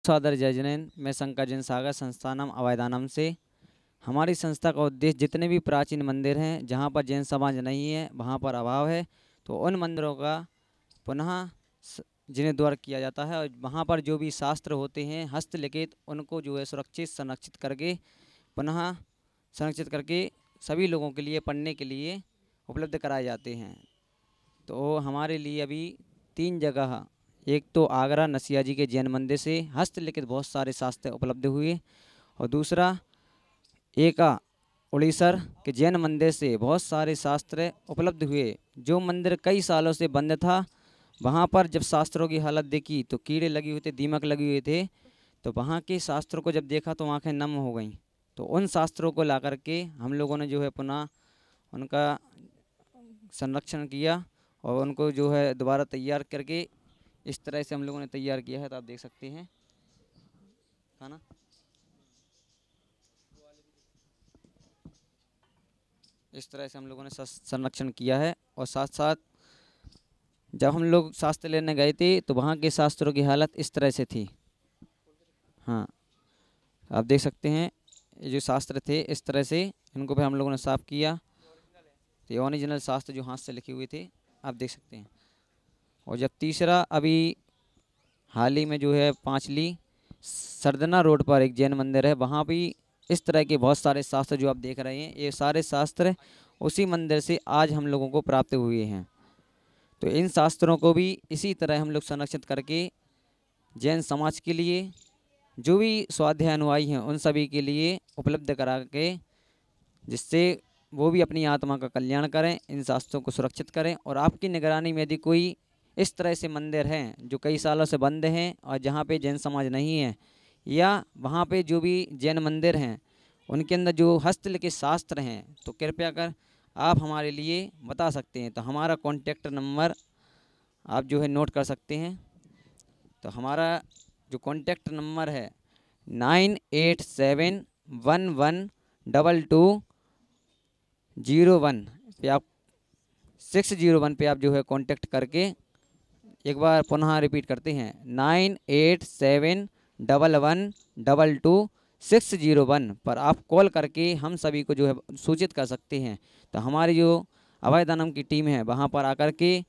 सादर जय जिनेन्द्र, मैं शंकर जैन सागर संस्थानम अवैधानम से। हमारी संस्था का उद्देश्य जितने भी प्राचीन मंदिर हैं जहाँ पर जैन समाज नहीं है, वहाँ पर अभाव है, तो उन मंदिरों का पुनः जीर्णोद्धार किया जाता है और वहाँ पर जो भी शास्त्र होते हैं हस्तलिखित, उनको जो है सुरक्षित संरक्षित करके पुनः संरक्षित करके सभी लोगों के लिए पढ़ने के लिए उपलब्ध कराए जाते हैं। तो हमारे लिए अभी 3 जगह, एक तो आगरा नसिया जी के जैन मंदिर से हस्तलिखित बहुत सारे शास्त्र उपलब्ध हुए, और दूसरा एक उड़ीसा के जैन मंदिर से बहुत सारे शास्त्र उपलब्ध हुए। जो मंदिर कई सालों से बंद था, वहाँ पर जब शास्त्रों की हालत देखी तो कीड़े लगे हुए थे, दीमक लगे हुए थे, तो वहाँ के शास्त्रों को जब देखा तो आँखें नम हो गईं। तो उन शास्त्रों को ला करके हम लोगों ने जो है पुनः उनका संरक्षण किया और उनको जो है दोबारा तैयार करके इस तरह से हम लोगों ने तैयार किया है। तो आप देख सकते हैं खाना, इस तरह से हम लोगों ने संरक्षण किया है। और साथ साथ जब हम लोग शास्त्र लेने गए थे तो वहाँ के शास्त्रों की हालत इस तरह से थी। हाँ, आप देख सकते हैं ये जो शास्त्र थे इस तरह से, इनको भी हम लोगों ने साफ़ किया। तो ये ओरिजिनल शास्त्र जो हाथ से लिखे हुए थे, आप देख सकते हैं। और जब तीसरा अभी हाल ही में जो है पांचली सरदना रोड पर एक जैन मंदिर है, वहाँ भी इस तरह के बहुत सारे शास्त्र जो आप देख रहे हैं, ये सारे शास्त्र उसी मंदिर से आज हम लोगों को प्राप्त हुए हैं। तो इन शास्त्रों को भी इसी तरह हम लोग संरक्षित करके जैन समाज के लिए, जो भी स्वाध्याय अनुयायी हैं उन सभी के लिए उपलब्ध करा के, जिससे वो भी अपनी आत्मा का कल्याण करें, इन शास्त्रों को सुरक्षित करें। और आपकी निगरानी में यदि कोई इस तरह से मंदिर हैं जो कई सालों से बंद हैं और जहाँ पे जैन समाज नहीं है, या वहाँ पे जो भी जैन मंदिर हैं उनके अंदर जो हस्तलिखित शास्त्र हैं, तो कृपया कर आप हमारे लिए बता सकते हैं। तो हमारा कॉन्टैक्ट नंबर आप जो है नोट कर सकते हैं। तो हमारा जो कॉन्टैक्ट नंबर है 9871122201 पे आप 601 पे आप जो है कांटेक्ट करके, एक बार पुनः रिपीट करते हैं 987112220601 पर आप कॉल करके हम सभी को जो है सूचित कर सकते हैं। तो हमारी जो अभयदानम की टीम है वहाँ पर आकर के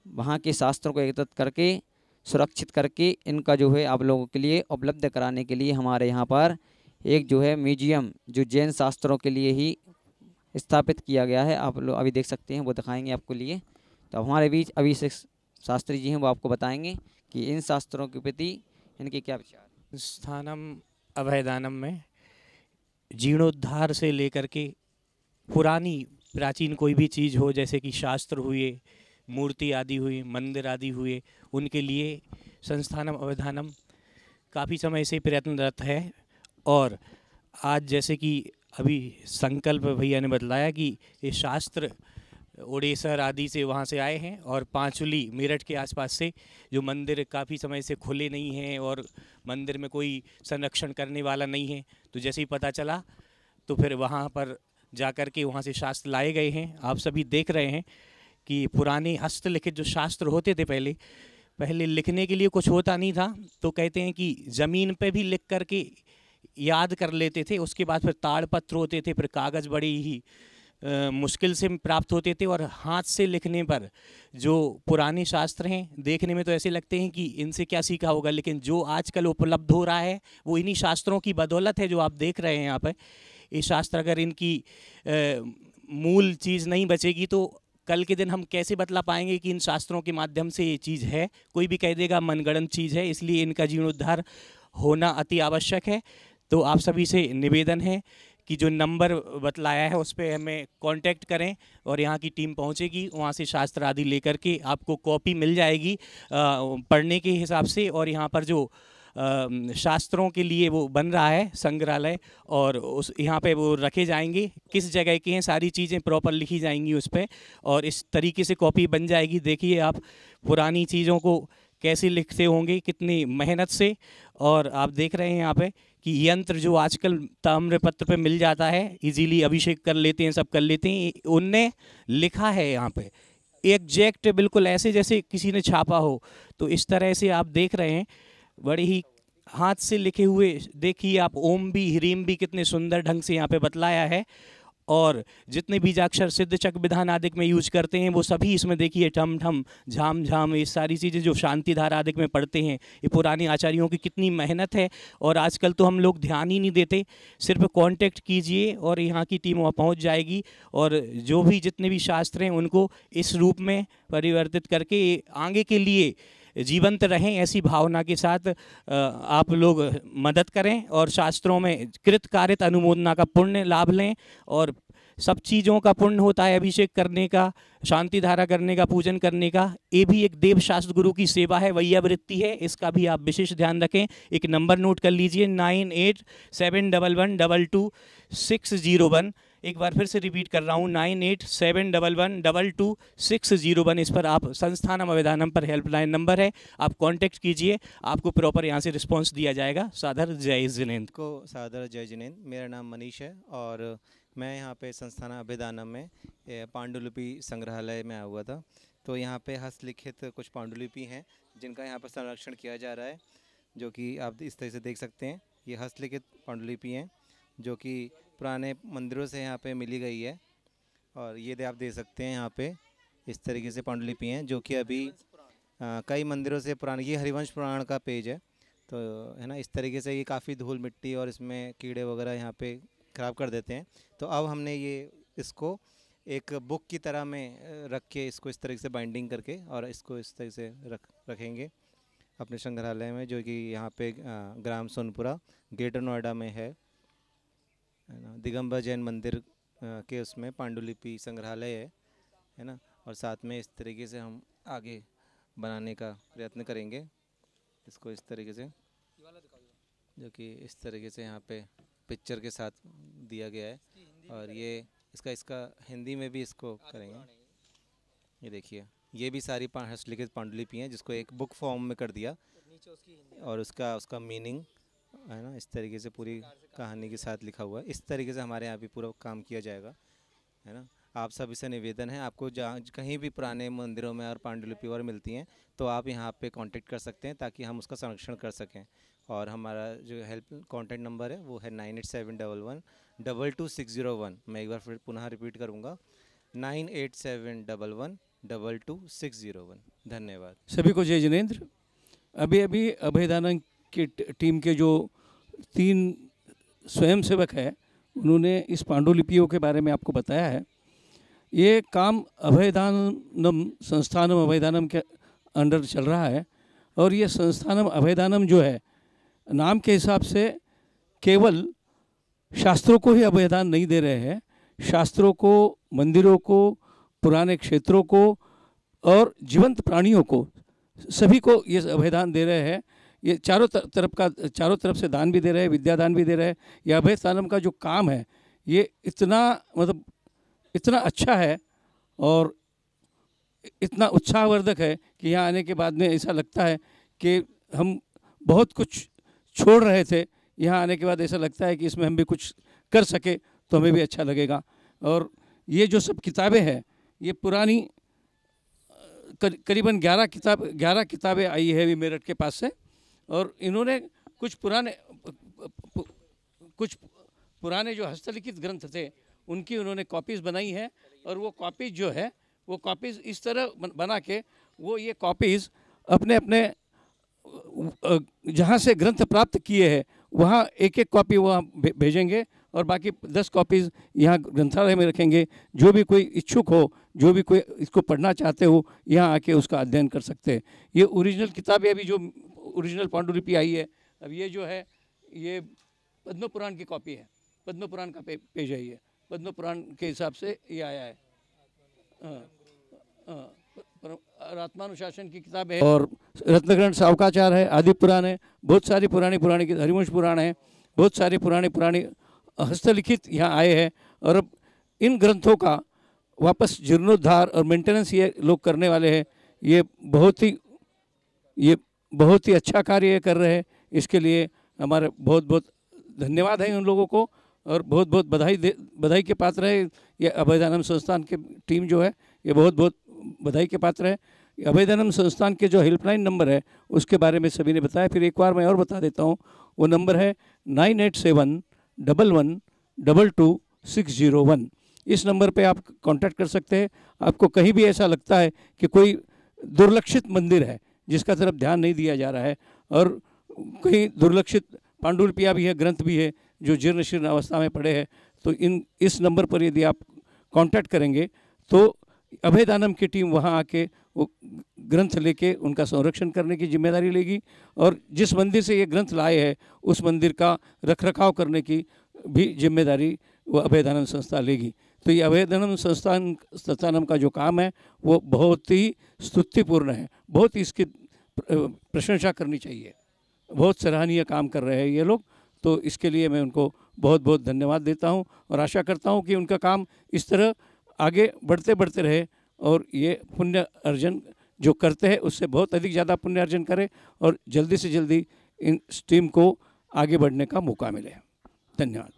वहाँ के शास्त्रों को एकत्रित करके सुरक्षित करके इनका जो है आप लोगों के लिए उपलब्ध कराने के लिए हमारे यहाँ पर एक जो है म्यूजियम जो जैन शास्त्रों के लिए ही स्थापित किया गया है। आप लोग अभी देख सकते हैं, वो दिखाएंगे आपको लिए। तो हमारे बीच अभिषेक शास्त्री जी हैं, वो आपको बताएंगे कि इन शास्त्रों के प्रति इनके क्या विचार। स्थानम अभयदानम में जीर्णोद्धार से लेकर के पुरानी प्राचीन कोई भी चीज़ हो, जैसे कि शास्त्र हुए, मूर्ति आदि हुई, मंदिर आदि हुए, उनके लिए संस्थानम अवधानम काफ़ी समय से प्रयत्नरत है। और आज जैसे कि अभी संकल्प भैया ने बतलाया कि ये शास्त्र ओडेसर आदि से वहाँ से आए हैं और पांचुली मेरठ के आसपास से, जो मंदिर काफ़ी समय से खुले नहीं हैं और मंदिर में कोई संरक्षण करने वाला नहीं है, तो जैसे ही पता चला तो फिर वहाँ पर जाकर के वहाँ से शास्त्र लाए गए हैं। आप सभी देख रहे हैं कि पुराने हस्तलिखित जो शास्त्र होते थे, पहले लिखने के लिए कुछ होता नहीं था, तो कहते हैं कि ज़मीन पे भी लिख करके याद कर लेते थे। उसके बाद फिर ताड़पत्र होते थे, फिर कागज़ बड़े ही मुश्किल से प्राप्त होते थे। और हाथ से लिखने पर जो पुराने शास्त्र हैं, देखने में तो ऐसे लगते हैं कि इनसे क्या सीखा होगा, लेकिन जो आजकल उपलब्ध हो रहा है वो इन्हीं शास्त्रों की बदौलत है जो आप देख रहे हैं यहाँ पर। ये शास्त्र अगर इनकी मूल चीज़ नहीं बचेगी तो कल के दिन हम कैसे बतला पाएंगे कि इन शास्त्रों के माध्यम से ये चीज़ है। कोई भी कह देगा मनगढ़ंत चीज़ है, इसलिए इनका जीर्णोद्धार होना अति आवश्यक है। तो आप सभी से निवेदन है कि जो नंबर बतलाया है उस पर हमें कांटेक्ट करें और यहाँ की टीम पहुँचेगी, वहाँ से शास्त्र आदि लेकर के आपको कॉपी मिल जाएगी पढ़ने के हिसाब से। और यहाँ पर जो शास्त्रों के लिए वो बन रहा है संग्रहालय, और उस यहाँ पे वो रखे जाएंगे, किस जगह के हैं, सारी चीज़ें प्रॉपर लिखी जाएंगी उस पर, और इस तरीके से कॉपी बन जाएगी। देखिए आप पुरानी चीज़ों को कैसे लिखते होंगे, कितनी मेहनत से। और आप देख रहे हैं यहाँ पे कि यंत्र जो आजकल ताम्रपत्र पे मिल जाता है, इजीली अभिषेक कर लेते हैं, सब कर लेते हैं, उनने लिखा है यहाँ पे एग्जैक्ट बिल्कुल ऐसे जैसे किसी ने छापा हो। तो इस तरह से आप देख रहे हैं, बड़ी ही हाथ से लिखे हुए देखिए आप, ओम भी ह्रीम भी कितने सुंदर ढंग से यहाँ पे बतलाया है। और जितने बीजाक्षर सिद्ध चक विधान आदिक में यूज करते हैं वो सभी इसमें देखिए, ठम ठम झाम झाम, ये सारी चीज़ें जो शांति धारा आदिक में पढ़ते हैं, ये पुराने आचार्यों की कितनी मेहनत है। और आजकल तो हम लोग ध्यान ही नहीं देते, सिर्फ कांटेक्ट कीजिए और यहाँ की टीम वहाँ पहुँच जाएगी और जो भी जितने भी शास्त्र हैं उनको इस रूप में परिवर्तित करके आगे के लिए जीवंत रहें, ऐसी भावना के साथ आप लोग मदद करें और शास्त्रों में कृत कारित अनुमोदना का पुण्य लाभ लें। और सब चीज़ों का पुण्य होता है, अभिषेक करने का, शांति धारा करने का, पूजन करने का, ये भी एक देव शास्त्र गुरु की सेवा है, वैयावृत्ति है, इसका भी आप विशेष ध्यान रखें। एक नंबर नोट कर लीजिए, 9871122601। एक बार फिर से रिपीट कर रहा हूँ, 9871122601। इस पर आप संस्थानम अभिधानम पर हेल्पलाइन नंबर है, आप कांटेक्ट कीजिए, आपको प्रॉपर यहाँ से रिस्पांस दिया जाएगा। सादर जय जिनेंद्र। को सादर जय जिनेंद्र। मेरा नाम मनीष है और मैं यहाँ पे संस्थान अभिधानम में पांडुलिपि संग्रहालय में आया हुआ था। तो यहाँ पे हस्तलिखित कुछ पांडुलिपि हैं जिनका यहाँ पर संरक्षण किया जा रहा है, जो कि आप इस तरह से देख सकते हैं। ये हस्तलिखित पांडुलिपि हैं जो कि पुराने मंदिरों से यहाँ पे मिली गई है। और ये आप देख सकते हैं यहाँ पे इस तरीके से पांडुलिपि हैं जो कि अभी कई मंदिरों से पुराने, ये हरिवंश पुराण का पेज है तो है ना। इस तरीके से ये काफ़ी धूल मिट्टी और इसमें कीड़े वगैरह यहाँ पे ख़राब कर देते हैं। तो अब हमने ये इसको एक बुक की तरह में रख के इसको इस तरीके से बाइंडिंग करके और इसको इस तरीके से रखेंगे अपने संग्रहालय में, जो कि यहाँ पे ग्राम सोनपुरा ग्रेटर नोएडा में है ना। दिगंबर जैन मंदिर के उसमें पांडुलिपि संग्रहालय है ना। और साथ में इस तरीके से हम आगे बनाने का प्रयत्न करेंगे इसको इस तरीके से, जो कि इस तरीके से यहाँ पे पिक्चर के साथ दिया गया है। और ये इसका हिंदी में भी इसको करेंगे। ये देखिए, ये भी सारी हस्तलिखित पांडुलिपि हैं जिसको एक बुक फॉर्म में कर दिया और उसका मीनिंग है ना इस तरीके से पूरी कहानी के साथ लिखा हुआ है। इस तरीके से हमारे यहाँ भी पूरा काम किया जाएगा है ना। आप सभी से निवेदन है, आपको जहाँ कहीं भी पुराने मंदिरों में और पांडुलिपि और मिलती हैं तो आप यहाँ पे कांटेक्ट कर सकते हैं ताकि हम उसका संरक्षण कर सकें। और हमारा जो हेल्प कॉन्टैक्ट नंबर है वो है 9871122601। मैं एक बार फिर पुनः रिपीट करूँगा, 9871122601। धन्यवाद। सभी को जय जिनेंद्र। अभी अभयदानम की टीम के जो 3 स्वयंसेवक हैं उन्होंने इस पांडुलिपियों के बारे में आपको बताया है। ये काम अभयदानम संस्थानम अभयदानम के अंडर चल रहा है। और ये संस्थानम अभयदानम जो है, नाम के हिसाब से केवल शास्त्रों को ही अभयदान नहीं दे रहे हैं, शास्त्रों को, मंदिरों को, पुराने क्षेत्रों को और जीवंत प्राणियों को, सभी को ये अभयदान दे रहे हैं। ये चारों तरफ से दान भी दे रहे हैं, विद्यादान भी दे रहे हैं। यह अभयदानम का जो काम है ये इतना अच्छा है और इतना उत्साहवर्धक है कि यहाँ आने के बाद में ऐसा लगता है कि हम बहुत कुछ छोड़ रहे थे, यहाँ आने के बाद ऐसा लगता है कि इसमें हम भी कुछ कर सके तो हमें भी अच्छा लगेगा। और ये जो सब किताबें हैं ये पुरानी करीबन 11 किताबें आई है अभी मेरठ के पास से। और इन्होंने कुछ पुराने जो हस्तलिखित ग्रंथ थे उनकी उन्होंने कॉपीज़ बनाई है। और वो कॉपीज़ जो है वो कॉपीज़ इस तरह बना के वो ये कॉपीज़ अपने जहाँ से ग्रंथ प्राप्त किए हैं वहाँ एक कॉपी वहाँ भेजेंगे और बाकी 10 कॉपीज़ यहाँ ग्रंथालय में रखेंगे। जो भी कोई इच्छुक हो, जो भी कोई इसको पढ़ना चाहते हो, यहाँ आके उसका अध्ययन कर सकते हैं। ये ओरिजिनल किताबें अभी जो ओरिजिनल पांडुलिपि आई है, अब ये जो है ये पद्म पुराण की कॉपी है, पद्म पुराण का पेज है। ये पद्म पुराण के हिसाब से ये आया है। आत्मानुशासन की किताब है और रत्नग्रंथ सावकाचार है, आदि पुराण है, बहुत सारी पुरानी हरिवंश पुराण है, बहुत सारे पुराने हस्तलिखित यहाँ आए हैं। और अब इन ग्रंथों का वापस जीर्णोद्धार और मेंटेनेंस ये लोग करने वाले हैं। ये बहुत ही अच्छा कार्य कर रहे हैं। इसके लिए हमारे बहुत बहुत धन्यवाद है उन लोगों को और बहुत बहुत बधाई के पात्र है। ये अभयदानम संस्थान की टीम जो है ये बहुत बहुत बधाई के पात्र है। अभयदानम संस्थान के जो हेल्पलाइन नंबर है उसके बारे में सभी ने बताया, फिर एक बार मैं और बता देता हूँ। वो नंबर है 987111222601। इस नंबर पे आप कांटेक्ट कर सकते हैं। आपको कहीं भी ऐसा लगता है कि कोई दुर्लक्षित मंदिर है जिसका तरफ ध्यान नहीं दिया जा रहा है, और कहीं दुर्लक्षित पांडुलिपियाँ भी है, ग्रंथ भी है जो जीर्ण शीर्ण अवस्था में पड़े हैं, तो इस नंबर पर यदि आप कांटेक्ट करेंगे तो अभयदानम की टीम वहां आके वो ग्रंथ लेके उनका संरक्षण करने की जिम्मेदारी लेगी, और जिस मंदिर से ये ग्रंथ लाए हैं उस मंदिर का रखरखाव करने की भी जिम्मेदारी वो अभयदानम संस्था लेगी। तो ये अभयदानम संस्थानम का जो काम है वो बहुत ही स्तुतिपूर्ण है, बहुत ही इसकी प्रशंसा करनी चाहिए। बहुत सराहनीय काम कर रहे हैं ये लोग, तो इसके लिए मैं उनको बहुत बहुत धन्यवाद देता हूं, और आशा करता हूं कि उनका काम इस तरह आगे बढ़ते बढ़ते रहे, और ये पुण्य अर्जन जो करते हैं उससे बहुत अधिक ज़्यादा पुण्य अर्जन करें, और जल्दी से जल्दी इन टीम को आगे बढ़ने का मौका मिले। धन्यवाद।